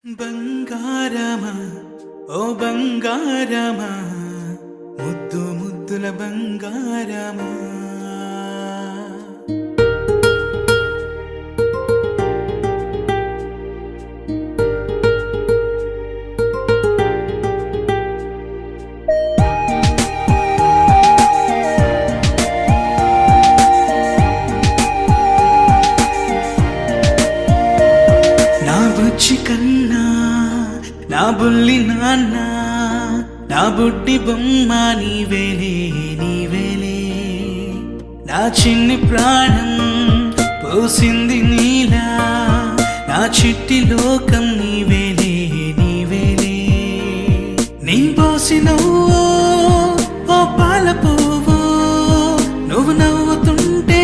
బంగారమా ఓ బంగారమా ముద్దు ముద్దుల బంగారమా నా బుజ్జి కన్నా నా బుల్లి నాన్న నా బుడ్డి బొమ్మ నీవేలే నీవేలే నా చిన్ని ప్రాణం పోసింది నీలా నా చిట్టి లోకం నీవేలే నీవేలే నీ పోసినవో ఓ పాల పువ్వు నువ్వు నవ్వుతుంటే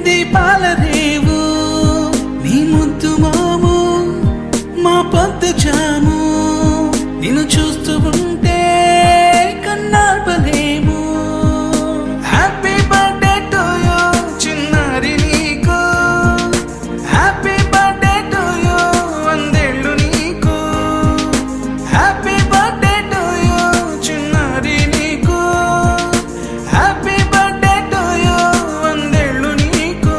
దీపాల రేవు నీ ముద్దు మాము మా పొద్దు జాము నిన్ను చూస్తూ ఉంటే కన్నార్పలేము. హ్యాపీ బర్త్డే టు యూ చిన్నారి నీకు, హ్యాపీ బర్త్డే టు యూ వందేళ్ళు నీకు, హ్యాపీ బర్త్డే టు యూ చిన్నారి నీకు, హ్యాపీ బర్త్డే టు యూ వందేళ్ళు నీకు.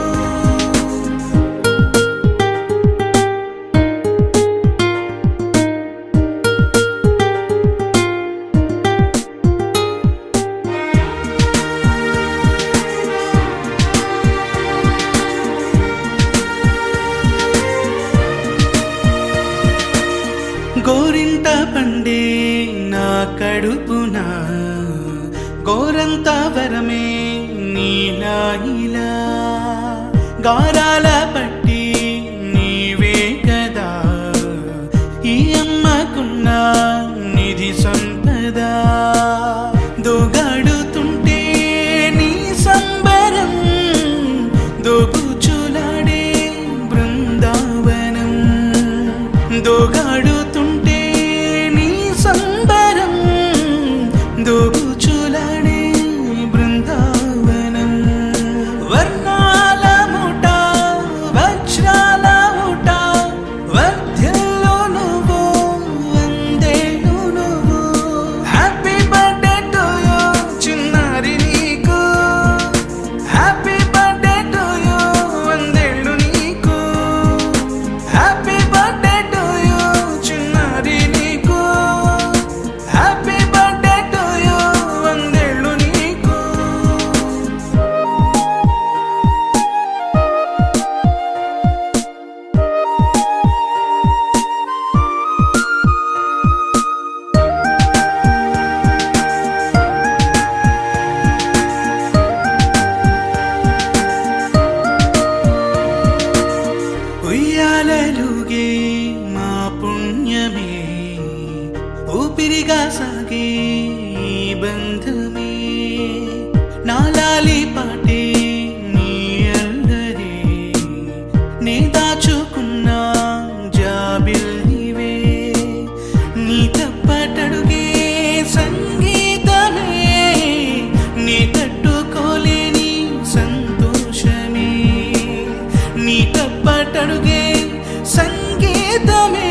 గోరింట పండే నా కడుపున గోరంత వరమే నీలా ఇలా గారాల పట్టి నీవే కదా ఈ అమ్మకున్న నిధి సంపద దోగాడుతుంటే నీ సంబరం దోబుచులాడే బృందావనం దోగాడుతుంటే నీ సంబరం దోబుచులాడే బృందావనం వర్ణాల ముఠ వజ్రాల ముఠ వర్ధ్యల్లో నువ్వు వందేళ్ళు నువ్వు. హ్యాపీ బర్త్డే టు యూ చిన్నారి నీకు, హ్యాపీ బర్త్డే టు యూ వందేళ్ళు నీకు, హ్యాపీ బర్త్డే టు యూ చిన్నారి నీకు, హ్యాపీ బర్త్డే టు యూ వందేళ్ళు నీకు. ఉయ్యాలలుగే మా పుణ్యమే ఊపిరిగా సాగే ఈ బంధమే నాలాలి పాటే నీ అల్లరే నే దాచుకున్న జాబిల్లివే నీ తప్పటడుగే సంగీతమే నీ తట్టుకోలేని సంతోషమే నీ తప్పటడుగే సంగీతమే